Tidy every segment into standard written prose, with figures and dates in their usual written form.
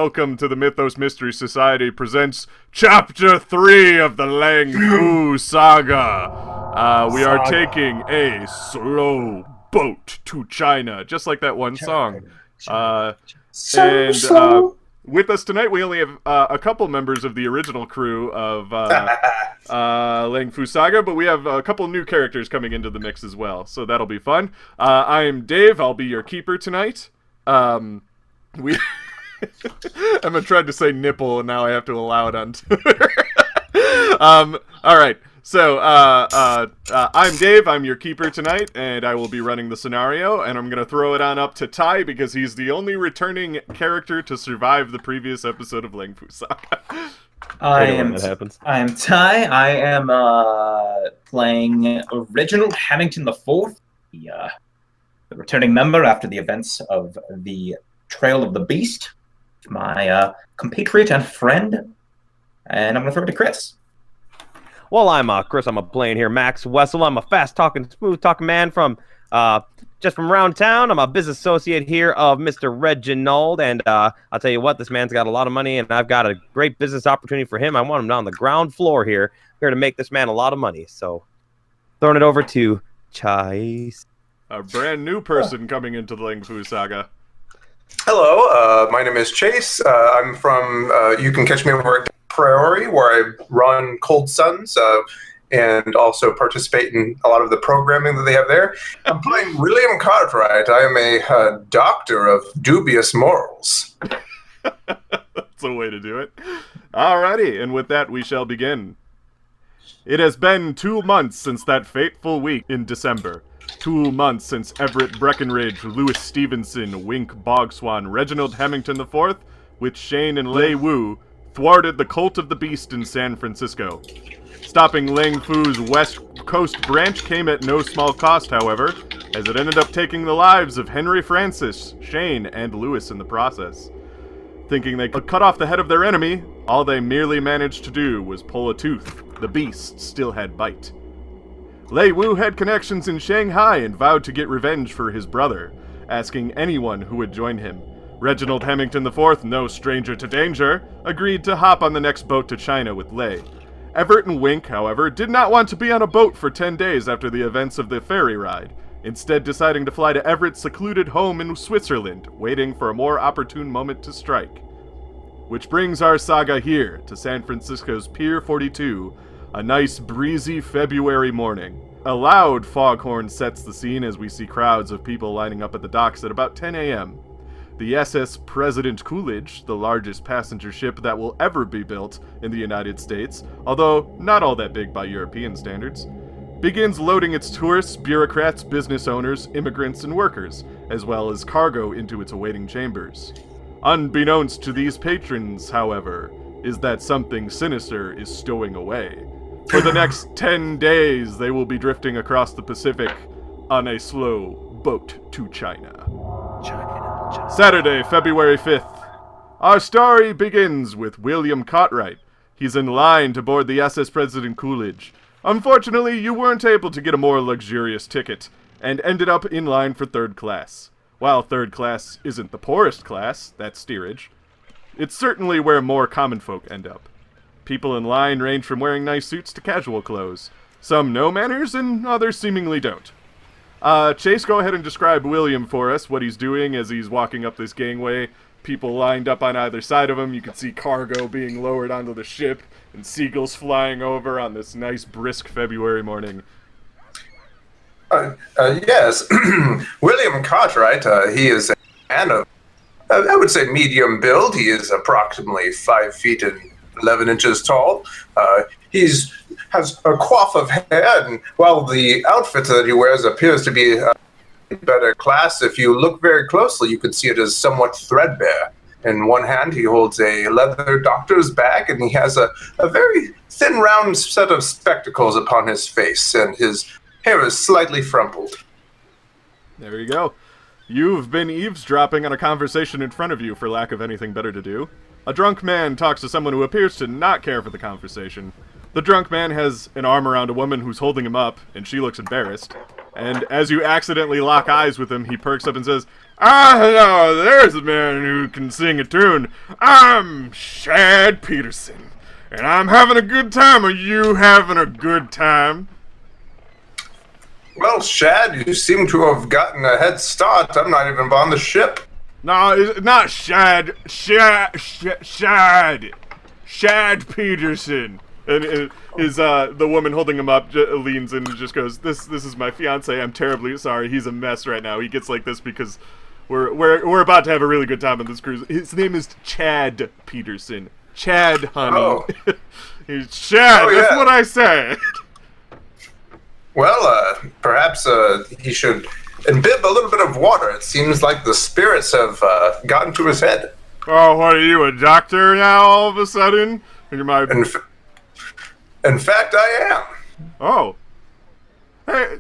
welcome to the Mythos Mystery Society presents Chapter 3 of the Lang Fu Saga. We are taking a slow boat to China, just like that one song. With us tonight, we only have a couple members of the original crew of Lang Fu Saga, but we have a couple new characters coming into the mix as well, so that'll be fun. I'm Dave. I'll be your keeper tonight. Emma tried to say nipple, and now I have to allow it on Twitter. Alright, so I'm Dave, I'm your keeper tonight, and I will be running the scenario, and I'm going to throw it on up to Ty, because he's the only returning character to survive the previous episode of Lang Fu Saga. I am Ty. I am playing Reginald Hammington IV, the returning member after the events of the Trail of the Beast, my compatriot and friend, and I'm going to throw it to Chris. Well, I'm Chris. I'm playing here Max Weasel. I'm a fast-talking, smooth-talking man from just from around town. I'm a business associate here of Mr. Reginald, and I'll tell you what, this man's got a lot of money, and I've got a great business opportunity for him. I want him down on the ground floor here to make this man a lot of money. So, throwing it over to Chase. A brand new person coming into the Lang Fu Saga. Hello, my name is Chase. I'm from, you can catch me over at Prairie, where I run Cold Suns, and also participate in a lot of the programming that they have there. I'm playing William Cartwright. I am a doctor of dubious morals. That's a way to do it. Alrighty, and with that we shall begin. It has been 2 months since that fateful week in December. 2 months since Everett Breckenridge, Lewis Stevenson, Wink Bogswan, Reginald Hammington IV, with Shane and Lei Wu, thwarted the Cult of the Beast in San Francisco. Stopping Lang Fu's West Coast branch came at no small cost, however, as it ended up taking the lives of Henry Francis, Shane, and Lewis in the process. Thinking they could cut off the head of their enemy, all they merely managed to do was pull a tooth. The beast still had bite. Lei Wu had connections in Shanghai and vowed to get revenge for his brother, asking anyone who would join him. Reginald Hammington IV, no stranger to danger, agreed to hop on the next boat to China with Lei. Everett and Wink, however, did not want to be on a boat for 10 days after the events of the ferry ride, instead deciding to fly to Everett's secluded home in Switzerland, waiting for a more opportune moment to strike. Which brings our saga here, to San Francisco's Pier 42, a nice breezy February morning. A loud foghorn sets the scene as we see crowds of people lining up at the docks at about 10 a.m. The SS President Coolidge, the largest passenger ship that will ever be built in the United States, although not all that big by European standards, begins loading its tourists, bureaucrats, business owners, immigrants, and workers, as well as cargo into its awaiting chambers. Unbeknownst to these patrons, however, is that something sinister is stowing away. For the next 10 days, they will be drifting across the Pacific on a slow boat to China. Saturday, February 5th. Our story begins with William Cartwright. He's in line to board the SS President Coolidge. Unfortunately, you weren't able to get a more luxurious ticket, and ended up in line for third class. While third class isn't the poorest class, that's steerage, it's certainly where more common folk end up. People in line range from wearing nice suits to casual clothes. Some know manners, and others seemingly don't. Chase, go ahead and describe William for us, what he's doing as he's walking up this gangway. People lined up on either side of him. You can see cargo being lowered onto the ship, and seagulls flying over on this nice, brisk February morning. Yes, William Cartwright, he is a man of, I would say, medium build. He is approximately 5 feet and 11 inches tall. He's has a coif of hair, and while the outfit that he wears appears to be better class, if you look very closely, you can see it is somewhat threadbare. In one hand, he holds a leather doctor's bag, and he has a very thin, round set of spectacles upon his face, and his hair is slightly frumpled. There you go. You've been eavesdropping on a conversation in front of you for lack of anything better to do. A drunk man talks to someone who appears to not care for the conversation. The drunk man has an arm around a woman who's holding him up, and she looks embarrassed. And as you accidentally lock eyes with him, he perks up and says, "Ah, hello, there's a man who can sing a tune. I'm Shad Peterson, and I'm having a good time. Are you having a good time?" Well, Shad, you seem to have gotten a head start. I'm not even on the ship. No, it's not Shad. Shad Peterson. And the woman holding him up leans in and just goes, "This is my fiance. I'm terribly sorry. He's a mess right now. He gets like this because we're about to have a really good time on this cruise. His name is Chad Peterson. Chad, honey. Oh. He's Chad. Oh, yeah. That's what I said." Well, perhaps he should imbibe a little bit of water. It seems like the spirits have gotten to his head. Oh, what are you, a doctor now? All of a sudden, you're my. In fact, I am. Oh. Hey,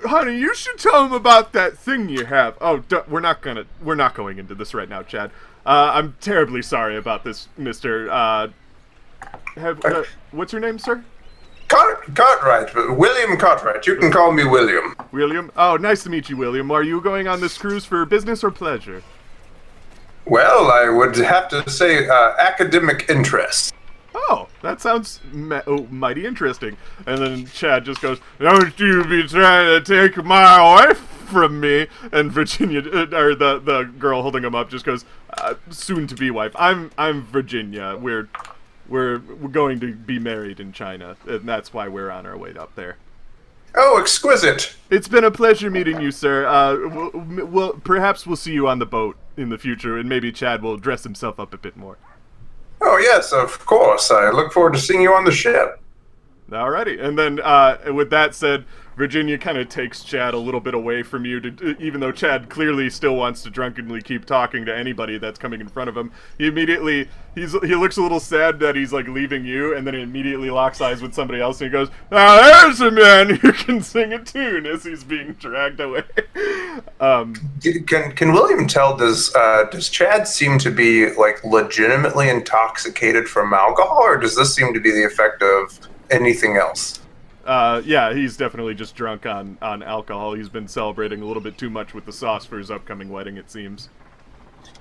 honey, you should tell him about that thing you have. Oh, we're not going into this right now, Chad. I'm terribly sorry about this, Mister. What's your name, sir? Cartwright. William Cartwright. You can call me William. William? Oh, nice to meet you, William. Are you going on this cruise for business or pleasure? Well, I would have to say academic interest. Oh, that sounds mighty interesting. And then Chad just goes, "Don't you be trying to take my wife from me." And Virginia, or the girl holding him up, just goes, "Soon to be wife. I'm Virginia. We're going to be married in China, and that's why we're on our way up there." Oh, exquisite. It's been a pleasure meeting you, sir. Perhaps we'll see you on the boat in the future, and maybe Chad will dress himself up a bit more. Oh, yes, of course. I look forward to seeing you on the ship. Alrighty, and then with that said, Virginia kind of takes Chad a little bit away from you, even though Chad clearly still wants to drunkenly keep talking to anybody that's coming in front of him. He looks a little sad that he's like leaving you, and then he immediately locks eyes with somebody else, and he goes, "There's a man who can sing a tune," as he's being dragged away. Can William tell, does Chad seem to be like legitimately intoxicated from alcohol, or does this seem to be the effect of anything else? Yeah, he's definitely just drunk on alcohol. He's been celebrating a little bit too much with the sauce for his upcoming wedding, it seems.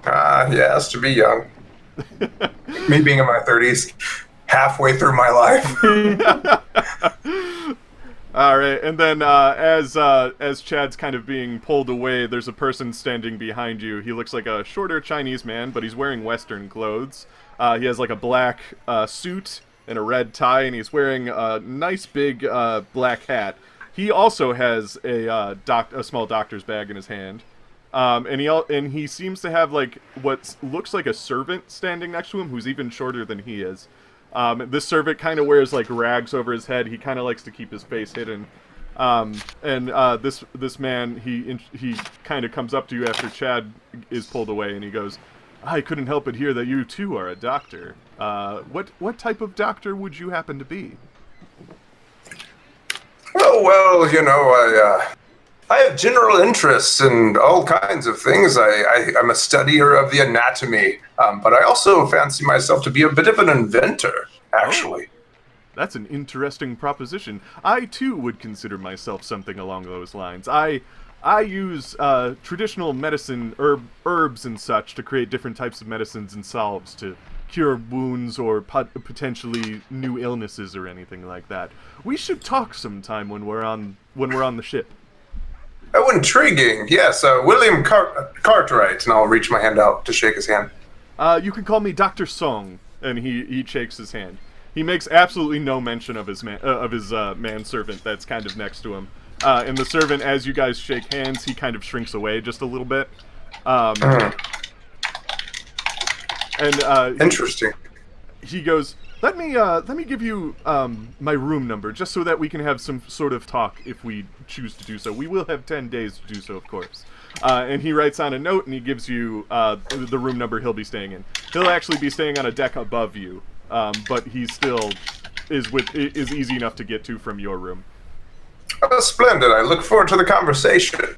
Yes, to be young. Me being in my 30s, halfway through my life. All right, and then as Chad's kind of being pulled away, there's a person standing behind you. He looks like a shorter Chinese man, but he's wearing Western clothes. He has like a black suit and a red tie, and he's wearing a nice big black hat. He also has a small doctor's bag in his hand, and he seems to have like what looks like a servant standing next to him, who's even shorter than he is. This servant kind of wears like rags over his head. He kind of likes to keep his face hidden. This man, he kind of comes up to you after Chad is pulled away, and he goes, "I couldn't help but hear that you too are a doctor. What type of doctor would you happen to be?" Oh, well, you know, I have general interests in all kinds of things. I'm a studier of the anatomy, but I also fancy myself to be a bit of an inventor, actually. Oh, that's an interesting proposition. I too would consider myself something along those lines. I use traditional medicine, herbs and such, to create different types of medicines and salves to cure wounds or potentially new illnesses or anything like that. We should talk sometime when we're on the ship. Oh, intriguing. Yes, William Cartwright, and I'll reach my hand out to shake his hand. You can call me Dr. Song, and he shakes his hand. He makes absolutely no mention of his manservant that's kind of next to him. And the servant, as you guys shake hands, he kind of shrinks away just a little bit. Interesting. He goes, let me give you my room number, just so that we can have some sort of talk if we choose to do so. We will have 10 days to do so, of course. And he writes on a note, and he gives you the room number he'll be staying in. He'll actually be staying on a deck above you, but he still is easy enough to get to from your room. Oh, splendid. I look forward to the conversation.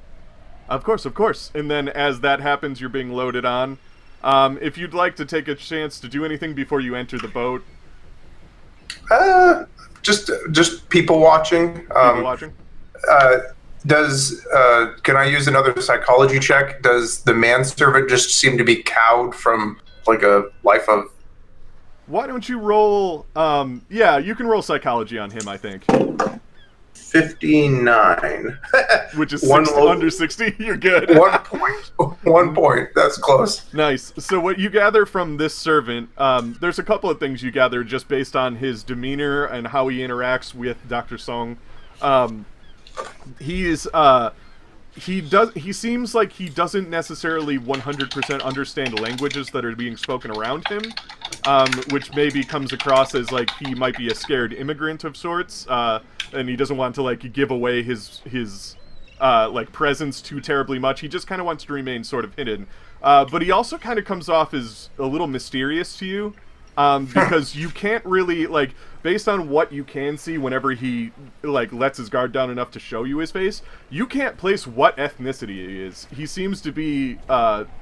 Of course. And then as that happens, you're being loaded on. If you'd like to take a chance to do anything before you enter the boat. Just people watching. People watching? Can I use another psychology check? Does the manservant just seem to be cowed from like a life of... Why don't you roll... yeah, you can roll psychology on him, I think. 59. Which is under 60. You're good. 1 point. 1 point. That's close. Nice. So what you gather from this servant, there's a couple of things you gather just based on his demeanor and how he interacts with Dr. Song. He seems like he doesn't necessarily 100% understand languages that are being spoken around him, which maybe comes across as like he might be a scared immigrant of sorts, and he doesn't want to like give away his like presence too terribly much. He just kind of wants to remain sort of hidden. But he also kind of comes off as a little mysterious to you, because you can't really, like, based on what you can see whenever he, like, lets his guard down enough to show you his face, you can't place what ethnicity he is. He seems to be,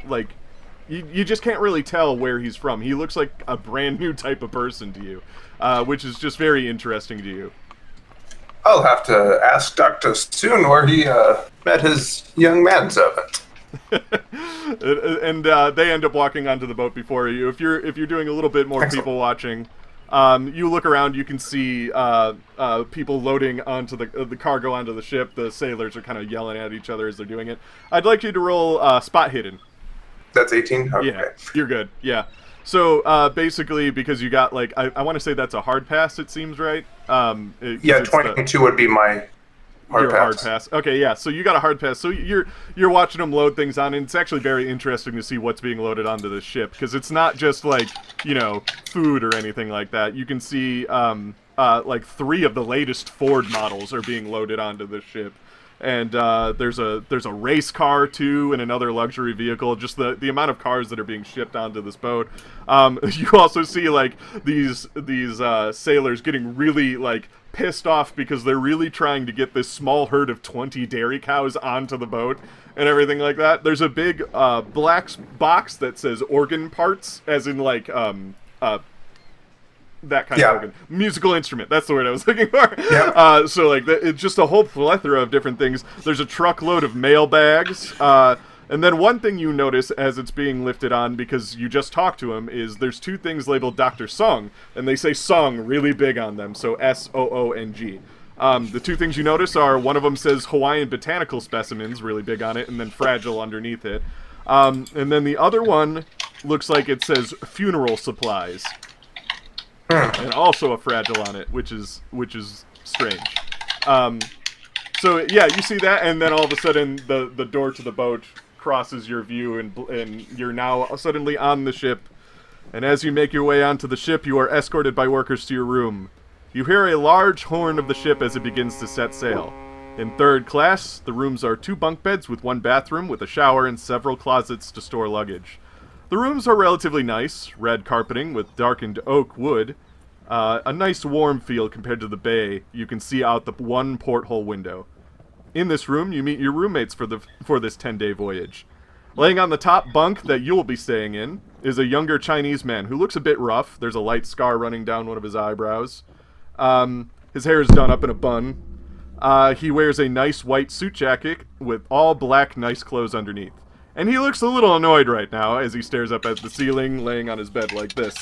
like, you just can't really tell where he's from. He looks like a brand new type of person to you, which is just very interesting to you. I'll have to ask Dr. Soon where he met his young manservant. And they end up walking onto the boat before you. If you're doing a little bit more Excellent. people watching, you look around, you can see people loading onto the cargo onto the ship. The sailors are kind of yelling at each other as they're doing it. I'd like you to roll spot hidden. That's 18? Okay. Yeah, you're good. Yeah. So basically, because you got like I want to say that's a hard pass. It seems right. Yeah, 22 would be my hard pass. Okay, yeah. So you got a hard pass. So you're watching them load things on, and it's actually very interesting to see what's being loaded onto this ship, because it's not just like, you know, food or anything like that. You can see like 3 of the latest Ford models are being loaded onto this ship. And there's a race car too, and another luxury vehicle. Just the amount of cars that are being shipped onto this boat. You also see like these sailors getting really like pissed off because they're really trying to get this small herd of 20 dairy cows onto the boat and everything like that. There's a big black box that says organ parts, as in like that kind of organ. Musical instrument. That's the word I was looking for. Yep. So, like, it's just a whole plethora of different things. There's a truckload of mail bags. And then one thing you notice as it's being lifted on, because you just talked to him, is there's 2 things labeled Dr. Song, and they say Song really big on them, so S-O-O-N-G. The 2 things you notice are, one of them says Hawaiian botanical specimens, really big on it, and then fragile underneath it. And then the other one looks like it says funeral supplies. And also a fragile on it, which is strange. So yeah, you see that, and then all of a sudden the door to the boat crosses your view, and you're now suddenly on the ship. And as you make your way onto the ship, you are escorted by workers to your room. You hear a large horn of the ship as it begins to set sail. In 3rd class, the rooms are 2 bunk beds with 1 bathroom with a shower and several closets to store luggage. The rooms are relatively nice, red carpeting with darkened oak wood. A nice warm feel compared to the bay. You can see out the 1 porthole window. In this room, you meet your roommates for this 10-day voyage. Laying on the top bunk that you'll be staying in is a younger Chinese man who looks a bit rough. There's a light scar running down one of his eyebrows. His hair is done up in a bun. He wears a nice white suit jacket with all black nice clothes underneath. And he looks a little annoyed right now as he stares up at the ceiling, laying on his bed like this.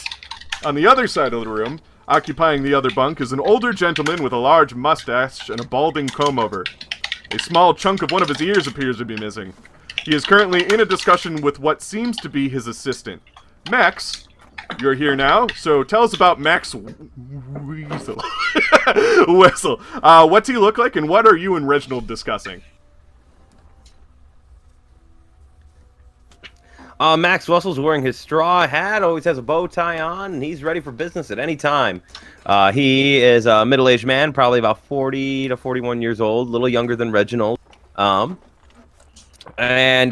On the other side of the room, occupying the other bunk, is an older gentleman with a large mustache and a balding comb-over. A small chunk of one of his ears appears to be missing. He is currently in a discussion with what seems to be his assistant. Max, you're here now, so tell us about Max Weasel. Weasel. What's he look like, and what are you and Reginald discussing? Max Weasel's wearing his straw hat, always has a bow tie on, and he's ready for business at any time. He is a middle-aged man, probably about 40 to 41 years old, a little younger than Reginald. And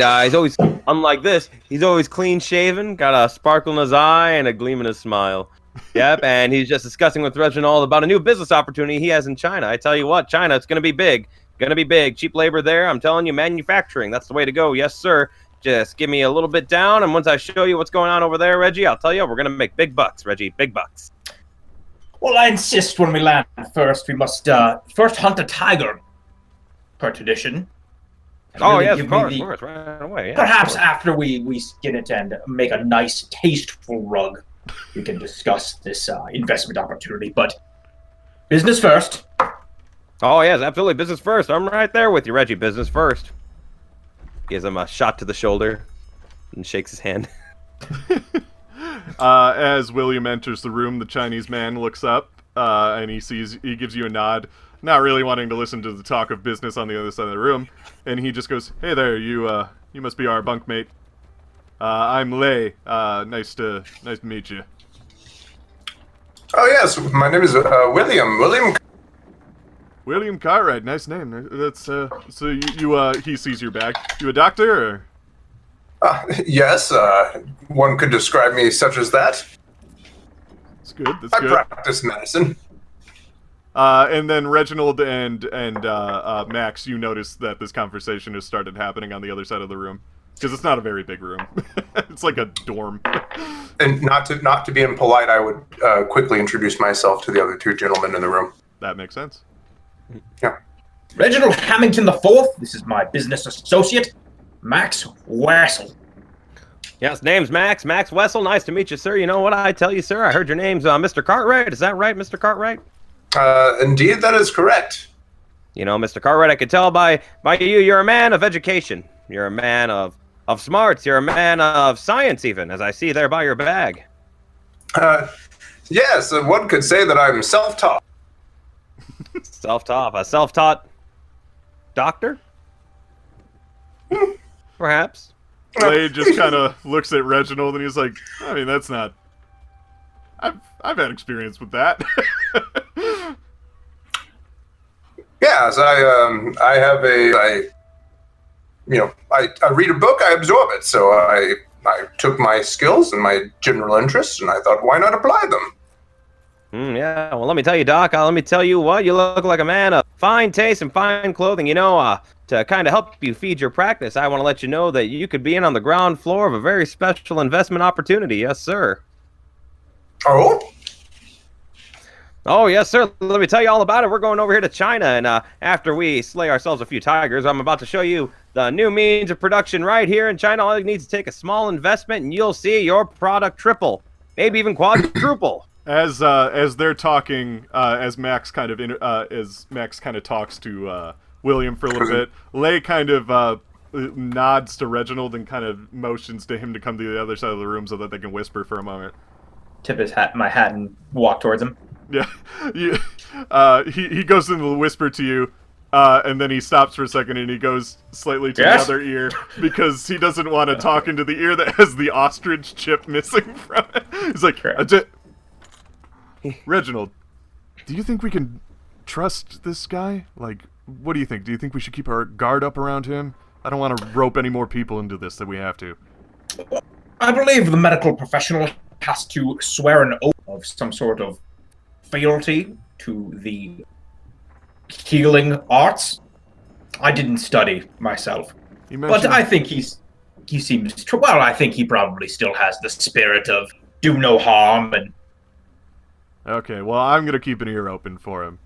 he's always, unlike this, he's always clean-shaven, got a sparkle in his eye and a gleam in his smile. Yep, and he's just discussing with Reginald about a new business opportunity he has in China. I tell you what, China, it's going to be big. Going to be big. Cheap labor there. I'm telling you, manufacturing. That's the way to go. Yes, sir. Just give me a little bit down, and once I show you what's going on over there, Reggie, I'll tell you, we're going to make big bucks, Reggie. Big bucks. Well, I insist when we land first, we must first hunt a tiger. per tradition. Oh, Really yes, give of me course, right away. Yeah, Perhaps after we skin it and make a nice, tasteful rug, we can discuss this investment opportunity. But business first. Oh, yes, absolutely. Business first. I'm right there with you, Reggie. Business first. Gives him a shot to the shoulder and shakes his hand. As William enters the room, the Chinese man looks up and he gives you a nod, not really wanting to listen to the talk of business on the other side of the room, and he just goes, "Hey there, you must be our bunkmate. I'm Lei. Nice to meet you." Oh yes, my name is William. William Cartwright, nice name. That's so you he sees your bag. You a doctor or? Yes, one could describe me such as that. That's good. That's I good. practice medicine. And then Reginald and Max, you notice that this conversation has started happening on the other side of the room because it's not a very big room. It's like a dorm. And not to be impolite, I would quickly introduce myself to the other two gentlemen in the room. That makes sense. Yeah. Reginald Hammington IV. This is my business associate, Max Weasel. Yes, name's Max Weasel. Nice to meet you, sir. You know what I tell you, sir? I heard your name's Mr. Cartwright. Is that right, Mr. Cartwright? Indeed, that is correct. You know, Mr. Cartwright, I could tell by you're a man of education. You're a man of smarts. You're a man of science, even, as I see there by your bag. Yes, one could say that I'm self-taught. A self-taught doctor? Perhaps. Lei just kind of looks at Reginald and he's like, I mean, that's not... I've had experience with that. Yes, I have I read a book, I absorb it. So I took my skills and my general interests, and I thought, why not apply them? Yeah, well, let me tell you, Doc. Let me tell you what, you look like a man of fine taste and fine clothing. You know, to kind of help you feed your practice, I want to let you know that you could be in on the ground floor of a very special investment opportunity. Yes, sir. Oh? Oh, yes, sir. Let me tell you all about it. We're going over here to China, and after we slay ourselves a few tigers, I'm about to show you the new means of production right here in China. All you need is to take a small investment, and you'll see your product triple, maybe even quadruple. As they're talking, as Max kind of talks to William for a little bit, Lei kind of nods to Reginald and kind of motions to him to come to the other side of the room so that they can whisper for a moment. Tip my hat and walk towards him. Yeah, he goes into the whisper to you, and then he stops for a second and he goes slightly to the other ear because he doesn't want to talk into the ear that has the ostrich chip missing from it. He's like, Reginald, do you think we can trust this guy? Like, what do you think? Do you think we should keep our guard up around him? I don't want to rope any more people into this than we have to. I believe the medical professional has to swear an oath of some sort of fealty to the healing arts. I didn't study myself, but I think he seems well. I think he probably still has the spirit of do no harm. And okay, well, I'm gonna keep an ear open for him.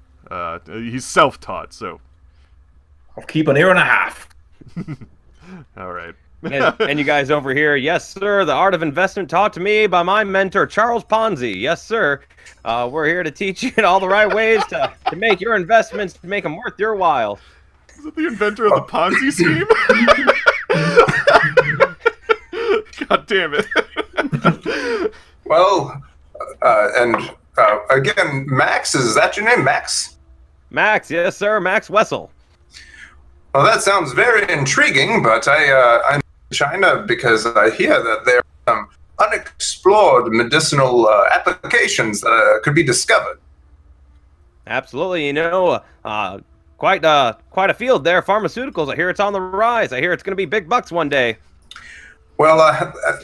He's self-taught, so I'll keep an ear and a half. All right. And you guys over here, yes, sir, the art of investment taught to me by my mentor, Charles Ponzi. Yes, sir. We're here to teach you all the right ways to make your investments, to make them worth your while. Is it the inventor of the Ponzi scheme? God damn it. Well, again, Max, is that your name, Max? Max, yes, sir, Max Weasel. Well, that sounds very intriguing, but I'm in China because I hear that there are some unexplored medicinal applications that could be discovered. Absolutely, you know, quite a field there. Pharmaceuticals, I hear it's on the rise. I hear it's going to be big bucks one day. Well,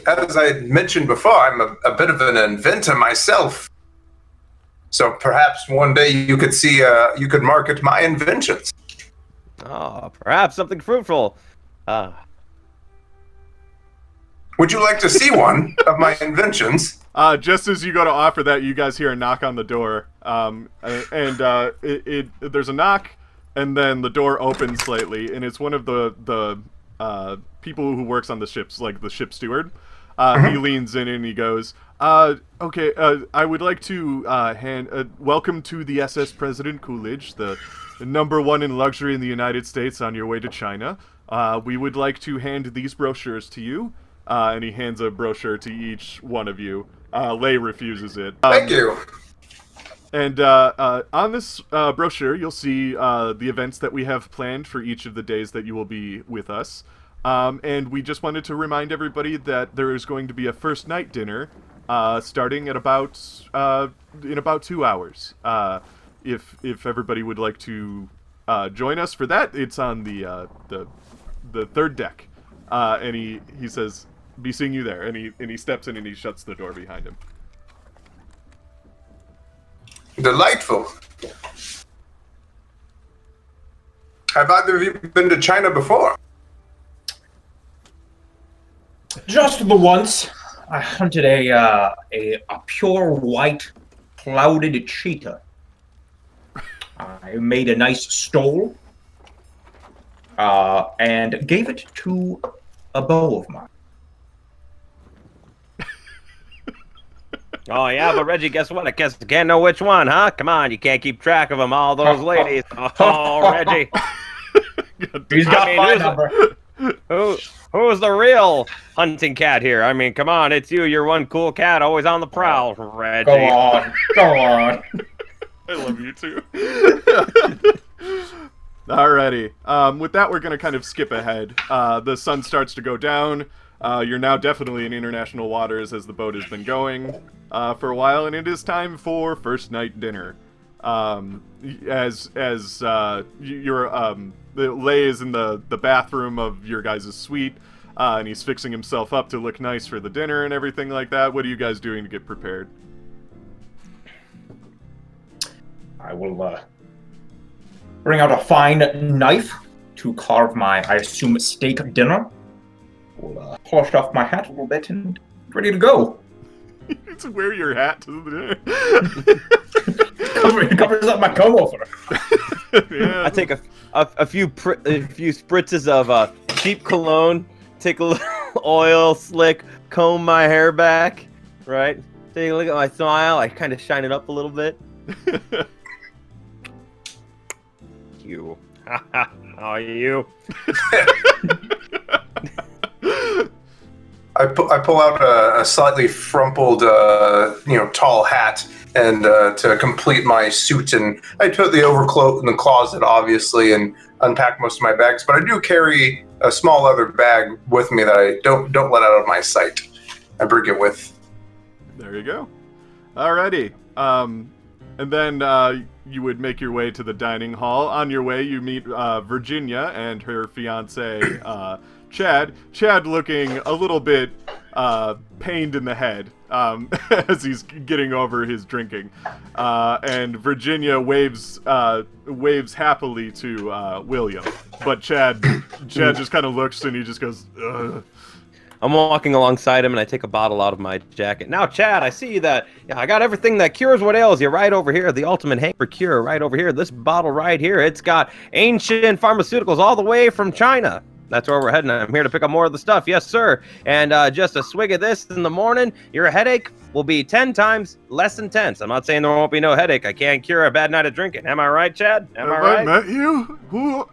as I mentioned before, I'm a bit of an inventor myself. So perhaps one day you could market my inventions. Oh, perhaps something fruitful. Would you like to see one of my inventions? Just as you go to offer that, you guys hear a knock on the door. There's a knock, and then the door opens slightly, and it's one of the people who works on the ships, like the ship steward. He leans in and he goes, okay, I would like to welcome to the SS President Coolidge, the #1 in luxury in the United States on your way to China. We would like to hand these brochures to you. And he hands a brochure to each one of you. Lei refuses it. Thank you. And on this brochure, you'll see the events that we have planned for each of the days that you will be with us. And we just wanted to remind everybody that there is going to be a first night dinner starting at in about 2 hours. If everybody would like to join us for that, it's on the third deck. And he says, "Be seeing you there." And he steps in and he shuts the door behind him. Delightful. Have either of you been to China before? Just the once. I hunted a pure white clouded cheetah. I made a nice stole and gave it to a beau of mine. Oh, yeah, but Reggie, guess what? I guess you can't know which one, huh? Come on, you can't keep track of them, all those ladies. Oh, Reggie. He's got my number. Who's the real hunting cat here? I mean, come on, it's you. You're one cool cat, always on the prowl, Reggie. Go on. I love you too. Alrighty. With that, we're going to kind of skip ahead. The sun starts to go down. You're now definitely in international waters as the boat has been going for a while, and it is time for first night dinner. Lei is in the bathroom of your guys' suite, and he's fixing himself up to look nice for the dinner and everything like that. What are you guys doing to get prepared? I will bring out a fine knife to carve my, I assume, steak dinner. We'll polish off my hat a little bit and ready to go. To wear your hat to the dinner. It covers up my comb over. Yeah. I take a few spritzes of cheap cologne, take a little oil slick, comb my hair back, right? Take a look at my smile. I kind of shine it up a little bit. You. How are you? I pull out a slightly frumpled, tall hat, and to complete my suit, and I put the overcoat in the closet, obviously, and unpack most of my bags. But I do carry a small leather bag with me that I don't let out of my sight. I bring it with. There you go. Alrighty. And then you would make your way to the dining hall. On your way, you meet Virginia and her fiance, Chad. Chad looking a little bit pained in the head as he's getting over his drinking. And Virginia waves happily to William. But Chad just kind of looks and he just goes, ugh. I'm walking alongside him, and I take a bottle out of my jacket. Now, Chad, I see that I got everything that cures what ails you right over here. The ultimate hangover cure right over here. This bottle right here, it's got ancient pharmaceuticals all the way from China. That's where we're heading. I'm here to pick up more of the stuff. Yes, sir. And just a swig of this in the morning, your headache will be 10 times less intense. I'm not saying there won't be no headache. I can't cure a bad night of drinking. Am I right, Chad? Am I right? I met you? Who?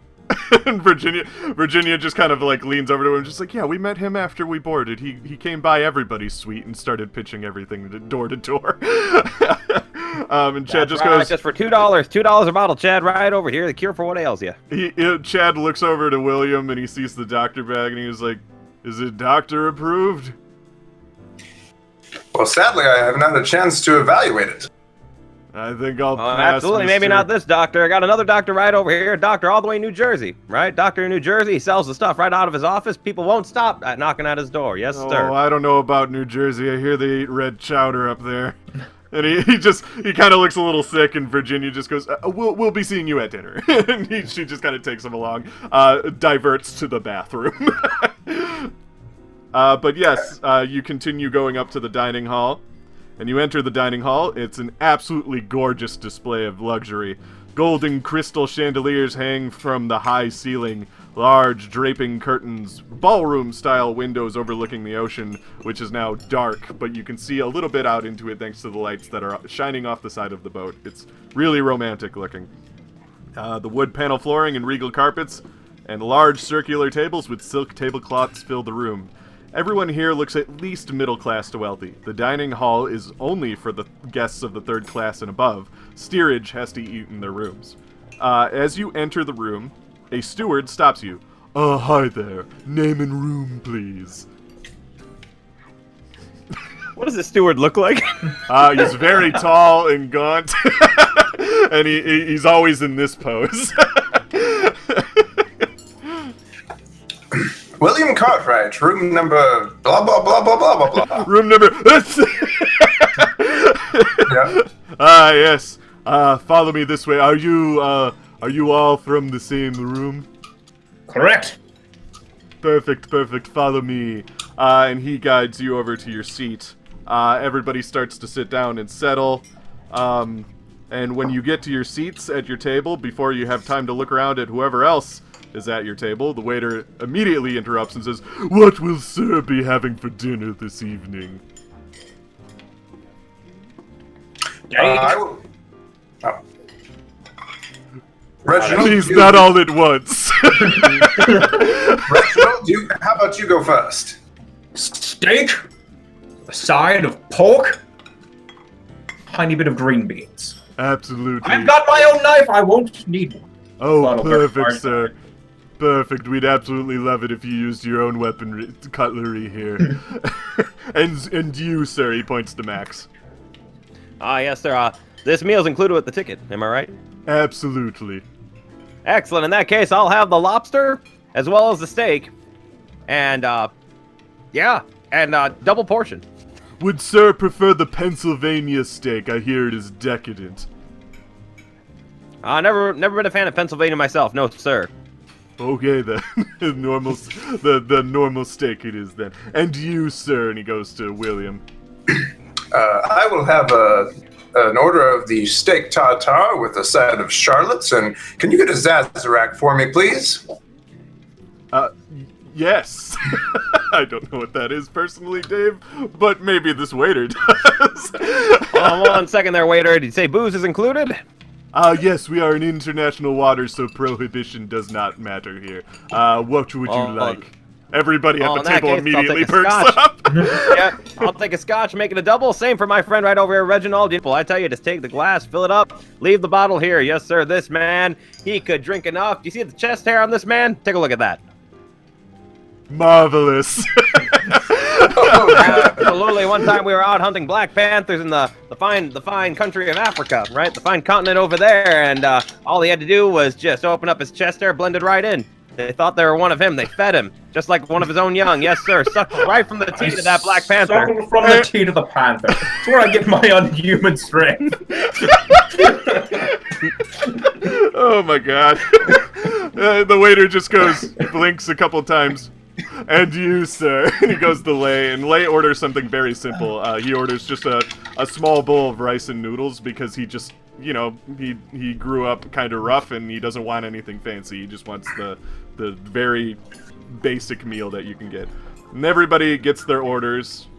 And Virginia just kind of like leans over to him, just like, yeah, we met him after we boarded. He came by everybody's suite and started pitching everything door to door. And Chad just goes, just for $2 a bottle, Chad, right over here. The cure for what ails you. Chad looks over to William and he sees the doctor bag and he's like, is it doctor approved? Well, sadly, I have not had a chance to evaluate it. I think I'll pass. Absolutely, Mr. maybe not this doctor. I got another doctor right over here. Doctor all the way in New Jersey, right? Doctor in New Jersey. He sells the stuff right out of his office. People won't stop at knocking at his door. Yes, sir. Oh, I don't know about New Jersey. I hear they eat red chowder up there. And he kind of looks a little sick, and Virginia just goes, we'll be seeing you at dinner. And she just kind of takes him along, diverts to the bathroom. But yes, you continue going up to the dining hall. And you enter the dining hall. It's an absolutely gorgeous display of luxury. Golden crystal chandeliers hang from the high ceiling. Large draping curtains, ballroom-style windows overlooking the ocean, which is now dark, but you can see a little bit out into it thanks to the lights that are shining off the side of the boat. It's really romantic looking. The wood panel flooring and regal carpets, and large circular tables with silk tablecloths fill the room. Everyone here looks at least middle class to wealthy. The dining hall is only for the guests of the third class and above. Steerage has to eat in their rooms. As you enter the room, a steward stops you. Hi there. Name and room, please. What does the steward look like? He's very tall and gaunt, and he's always in this pose. William Cartwright, room number blah blah blah blah blah blah blah. Room number. Yeah. Yes. Follow me this way. Are you all from the same room? Correct. Perfect. Follow me. And he guides you over to your seat. Everybody starts to sit down and settle. And when you get to your seats at your table, before you have time to look around at whoever else is at your table, the waiter immediately interrupts and says, "What will sir be having for dinner this evening?" I will. Oh. Reginald, Please, not all at once. Reginald, how about you go first? Steak, a side of pork, tiny bit of green beans. Absolutely. I've got my own knife. I won't need one. Oh, Bottle perfect, very sir. Perfect. We'd absolutely love it if you used your own weaponry, cutlery here. and you, sir, he points to Max. Yes, sir. This meal's included with the ticket. Am I right? Absolutely. Excellent. In that case, I'll have the lobster as well as the steak. And, double portion. Would sir prefer the Pennsylvania steak? I hear it is decadent. Never been a fan of Pennsylvania myself. No, sir. Okay, then. the normal steak it is, then. And you, sir, and he goes to William. I will have an order of the steak tartare with a side of Charlottes, and can you get a Sazerac for me, please? Yes. I don't know what that is personally, Dave, but maybe this waiter does. Hold on 1 second there, waiter. Did you say booze is included? Yes, we are in international waters, so prohibition does not matter here. What would you like? Everybody at the table immediately perks up. Yeah, I'll take a scotch, make it a double. Same for my friend right over here, Reginald. Well, I tell you, just take the glass, fill it up, leave the bottle here. Yes, sir, this man, he could drink enough. Do you see the chest hair on this man? Take a look at that. Marvelous. Absolutely. One time we were out hunting black panthers in the fine country of Africa, right? The fine continent over there, and all he had to do was just open up his chest hair, blended right in. They thought they were one of him. They fed him, just like one of his own young. Yes, sir. Sucked right from the teeth of that black panther. Sucked from the teeth of the panther. That's where I get my unhuman strength. Oh my god. The waiter just blinks a couple times. And you, sir. And he goes to Lay, and Lay orders something very simple. He orders just a small bowl of rice and noodles because he just, he grew up kind of rough and he doesn't want anything fancy. He just wants the very basic meal that you can get. And everybody gets their orders.